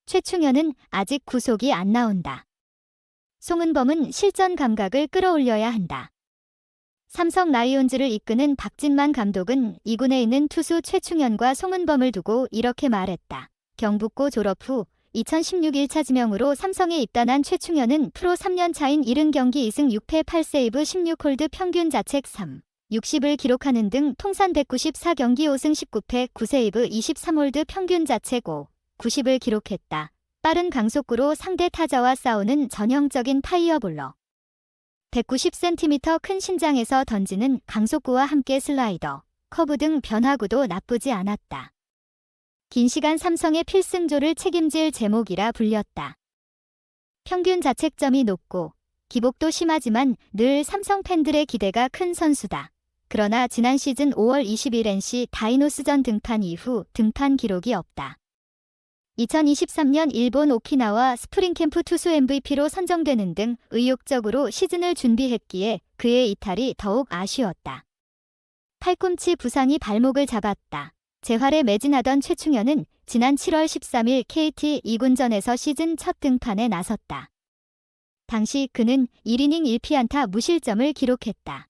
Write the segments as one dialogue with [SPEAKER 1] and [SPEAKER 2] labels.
[SPEAKER 1] 최충현은 아직 구속이 안 나온다. 송은범은 실전 감각을 끌어올려야 한다. 삼성 라이온즈를 이끄는 박진만 감독은 2군에 있는 투수 최충현과 송은범을 두고 이렇게 말했다. 경북고 졸업 후 2016 1차 지명으로 삼성에 입단한 최충현은 프로 3년 차인 70경기 2승 6패 8세이브 16홀드 평균 자책 3, 60을 기록하는 등 통산 194경기 5승 19패 9세이브 23홀드 평균 자책 5, 90을 기록했다. 빠른 강속구로 상대 타자와 싸우는 전형적인 파이어볼러. 190cm 큰 신장에서 던지는 강속구와 함께 슬라이더, 커브 등 변화구도 나쁘지 않았다. 긴 시간 삼성의 필승조를 책임질 제목이라 불렸다. 평균 자책점이 높고 기복도 심하지만 늘 삼성 팬들의 기대가 큰 선수다. 그러나 지난 시즌 5월 20일 NC 다이노스전 등판 이후 등판 기록이 없다. 2023년 일본 오키나와 스프링캠프 투수 MVP로 선정되는 등 의욕적으로 시즌을 준비했기에 그의 이탈이 더욱 아쉬웠다. 팔꿈치 부상이 발목을 잡았다. 재활에 매진하던 최충현은 지난 7월 13일 KT 2군전에서 시즌 첫 등판에 나섰다. 당시 그는 1이닝 1피안타 무실점을 기록했다.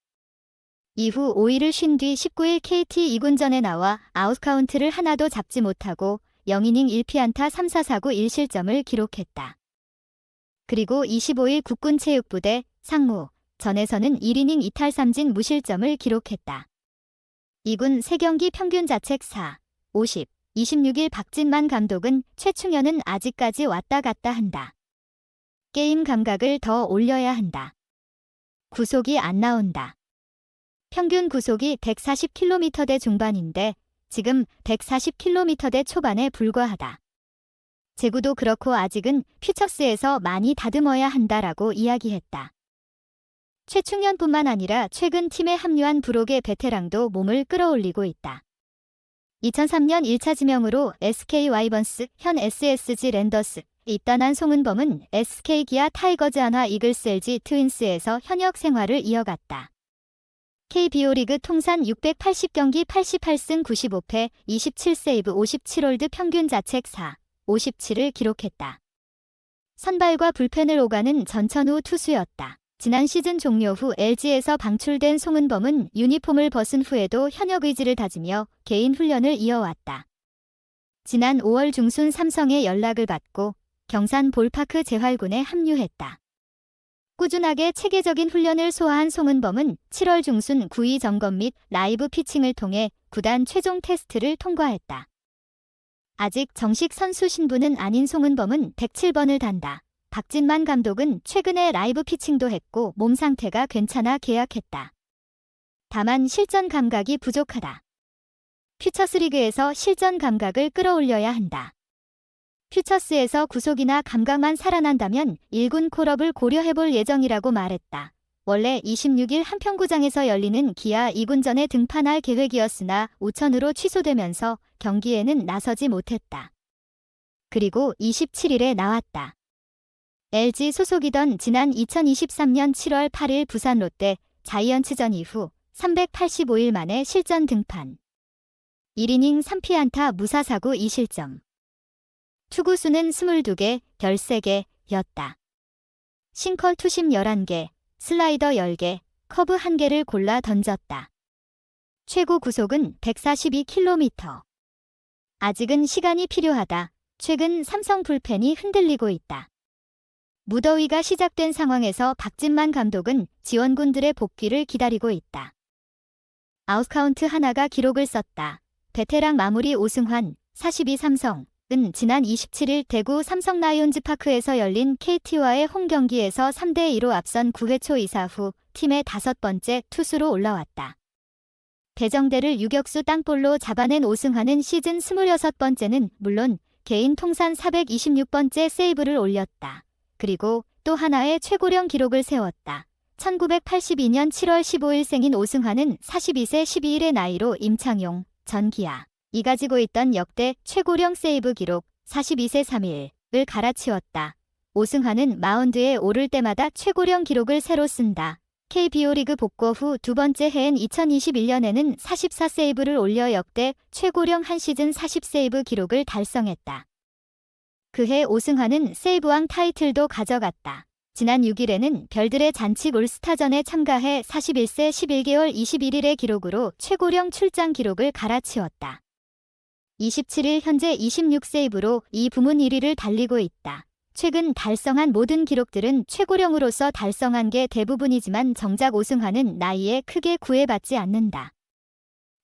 [SPEAKER 1] 이후 5일을 쉰 뒤 19일 KT 2군전에 나와 아웃카운트를 하나도 잡지 못하고 0이닝 1피안타 3사 4구 1실점을 기록했다. 그리고 25일 국군체육부대 상무 전에서는 1이닝 2탈 3진 무실점을 기록했다. 2군 3경기 평균 자책 4, 50, 26일 박진만 감독은 최충현은 아직까지 왔다 갔다 한다. 게임 감각을 더 올려야 한다. 구속이 안 나온다. 평균 구속이 140km대 중반인데 지금 140km대 초반에 불과하다. 제구도 그렇고 아직은 퓨처스에서 많이 다듬어야 한다라고 이야기했다. 최충현뿐만 아니라 최근 팀에 합류한 브록의 베테랑도 몸을 끌어올리고 있다. 2003년 1차 지명으로 SK 와이번스, 현 SSG 랜더스, 입단한 송은범은 SK 기아 타이거즈 한화 이글스 LG 트윈스에서 현역 생활을 이어갔다. KBO 리그 통산 680경기 88승 95패 27세이브 57홀드 평균 자책 4, 57을 기록했다. 선발과 불펜을 오가는 전천후 투수였다. 지난 시즌 종료 후 LG에서 방출된 송은범은 유니폼을 벗은 후에도 현역 의지를 다지며 개인 훈련을 이어왔다. 지난 5월 중순 삼성의 연락을 받고 경산 볼파크 재활군에 합류했다. 꾸준하게 체계적인 훈련을 소화한 송은범은 7월 중순 구위 점검 및 라이브 피칭을 통해 구단 최종 테스트를 통과했다. 아직 정식 선수 신분은 아닌 송은범은 107번을 단다. 박진만 감독은 최근에 라이브 피칭도 했고 몸 상태가 괜찮아 계약했다. 다만 실전 감각이 부족하다. 퓨처스리그에서 실전 감각을 끌어올려야 한다. 퓨처스에서 구속이나 감각만 살아난다면 1군 콜업을 고려해볼 예정이라고 말했다. 원래 26일 한평구장에서 열리는 기아 2군전에 등판할 계획이었으나 우천으로 취소되면서 경기에는 나서지 못했다. 그리고 27일에 나왔다. LG 소속이던 지난 2023년 7월 8일 부산 롯데 자이언츠전 이후 385일 만에 실전 등판. 1이닝 3피안타 무사 4구 2실점. 투구수는 22개, 별 3개였다. 싱컬 투심 11개, 슬라이더 10개, 커브 1개를 골라 던졌다. 최고 구속은 142km. 아직은 시간이 필요하다. 최근 삼성 불펜이 흔들리고 있다. 무더위가 시작된 상황에서 박진만 감독은 지원군들의 복귀를 기다리고 있다. 아웃카운트 하나가 기록을 썼다. 베테랑 마무리 오승환, 42 삼성. 은 지난 27일 대구 삼성 라이온즈 파크에서 열린 KT와의 홈 경기에서 3대2로 앞선 9회 초 2사 후 팀의 5번째 투수로 올라왔다. 배정대를 유격수 땅볼로 잡아낸 오승환은 시즌 26번째는 물론 개인 통산 426번째 세이브를 올렸다. 그리고 또 하나의 최고령 기록을 세웠다. 1982년 7월 15일 생인 오승환은 42세 12일의 나이로 임창용 전 기아 이 가지고 있던 역대 최고령 세이브 기록 42세 3일을 갈아치웠다. 오승환은 마운드에 오를 때마다 최고령 기록을 새로 쓴다. KBO 리그 복구 후 두 번째 해인 2021년에는 44세이브를 올려 역대 최고령 한 시즌 40세이브 기록을 달성했다. 그해 오승환은 세이브왕 타이틀도 가져갔다. 지난 6일에는 별들의 잔치 올스타전에 참가해 41세 11개월 21일의 기록으로 최고령 출장 기록을 갈아치웠다. 27일 현재 26세이브로 이 부문 1위를 달리고 있다. 최근 달성한 모든 기록들은 최고령으로서 달성한 게 대부분이지만 정작 오승환은 나이에 크게 구애받지 않는다.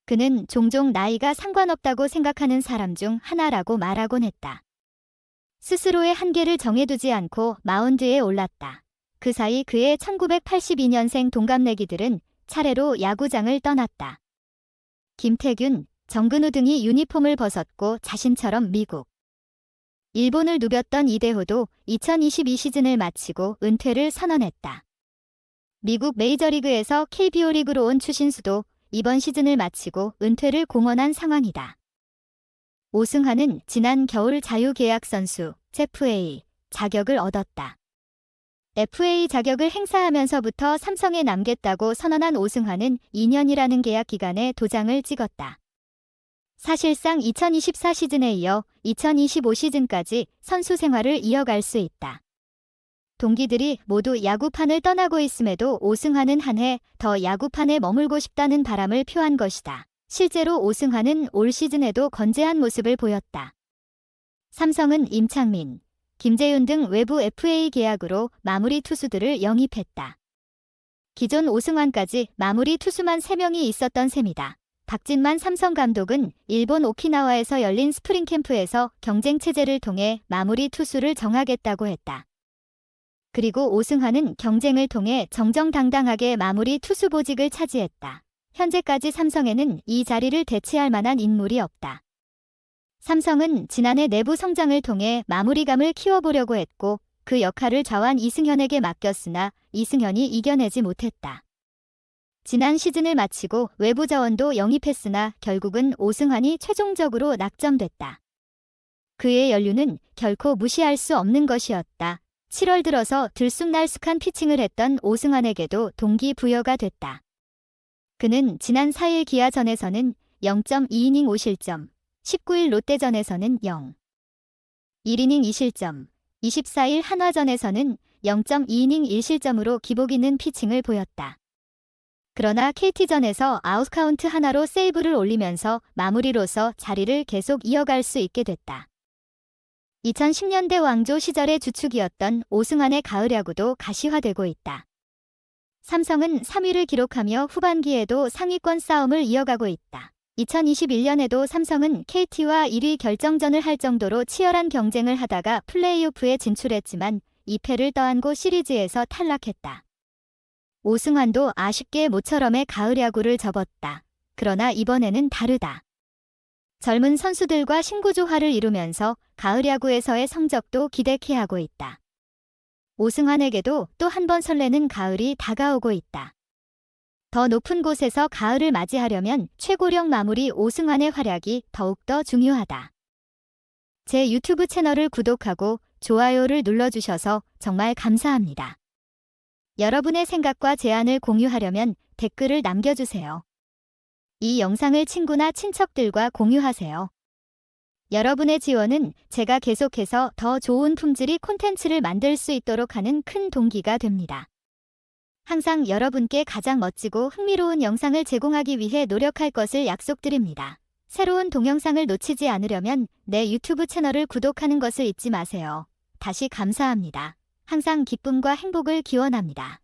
[SPEAKER 1] 그는 종종 나이가 상관없다고 생각하는 사람 중 하나라고 말하곤 했다. 스스로의 한계를 정해두지 않고 마운드에 올랐다. 그 사이 그의 1982년생 동갑내기들은 차례로 야구장을 떠났다. 김태균, 정근우 등이 유니폼을 벗었고 자신처럼 미국, 일본을 누볐던 이대호도 2022 시즌을 마치고 은퇴를 선언했다. 미국 메이저리그에서 KBO 리그로 온 추신수도 이번 시즌을 마치고 은퇴를 공언한 상황이다. 오승환은 지난 겨울 자유계약 선수 FA 자격을 얻었다. FA 자격을 행사하면서부터 삼성에 남겠다고 선언한 오승환은 2년이라는 계약 기간에 도장을 찍었다. 사실상 2024 시즌에 이어 2025 시즌까지 선수 생활을 이어갈 수 있다. 동기들이 모두 야구판을 떠나고 있음에도 오승환은 한 해 더 야구판에 머물고 싶다는 바람을 표한 것이다. 실제로 오승환은 올 시즌에도 건재한 모습을 보였다. 삼성은 임창민, 김재윤 등 외부 FA 계약으로 마무리 투수들을 영입했다. 기존 오승환까지 마무리 투수만 3명이 있었던 셈이다. 박진만 삼성 감독은 일본 오키나와에서 열린 스프링 캠프에서 경쟁 체제를 통해 마무리 투수를 정하겠다고 했다. 그리고 오승환은 경쟁을 통해 정정당당하게 마무리 투수 보직을 차지했다. 현재까지 삼성에는 이 자리를 대체할 만한 인물이 없다. 삼성은 지난해 내부 성장을 통해 마무리감을 키워보려고 했고 그 역할을 좌완 이승현에게 맡겼으나 이승현이 이겨내지 못했다. 지난 시즌을 마치고 외부 자원도 영입했으나 결국은 오승환이 최종적으로 낙점됐다. 그의 연륜은 결코 무시할 수 없는 것이었다. 7월 들어서 들쑥날쑥한 피칭을 했던 오승환에게도 동기부여가 됐다. 그는 지난 4일 기아전에서는 0.2이닝 5실점, 19일 롯데전에서는 0. 1이닝 2실점, 24일 한화전에서는 0.2이닝 1실점으로 기복 있는 피칭을 보였다. 그러나 KT전에서 아웃카운트 하나로 세이브를 올리면서 마무리로서 자리를 계속 이어갈 수 있게 됐다. 2010년대 왕조 시절의 주축이었던 오승환의 가을 야구도 가시화되고 있다. 삼성은 3위를 기록하며 후반기에도 상위권 싸움을 이어가고 있다. 2021년에도 삼성은 KT와 1위 결정전을 할 정도로 치열한 경쟁을 하다가 플레이오프에 진출했지만 2패를 떠안고 시리즈에서 탈락했다. 오승환도 아쉽게 모처럼의 가을 야구를 접었다. 그러나 이번에는 다르다. 젊은 선수들과 신구조화를 이루면서 가을 야구에서의 성적도 기대케 하고 있다. 오승환에게도 또 한 번 설레는 가을이 다가오고 있다. 더 높은 곳에서 가을을 맞이하려면 최고령 마무리 오승환의 활약이 더욱더 중요하다. 제 유튜브 채널을 구독하고 좋아요를 눌러주셔서 정말 감사합니다. 여러분의 생각과 제안을 공유하려면 댓글을 남겨주세요. 이 영상을 친구나 친척들과 공유하세요. 여러분의 지원은 제가 계속해서 더 좋은 품질의 콘텐츠를 만들 수 있도록 하는 큰 동기가 됩니다. 항상 여러분께 가장 멋지고 흥미로운 영상을 제공하기 위해 노력할 것을 약속드립니다. 새로운 동영상을 놓치지 않으려면 내 유튜브 채널을 구독하는 것을 잊지 마세요. 다시 감사합니다. 항상 기쁨과 행복을 기원합니다.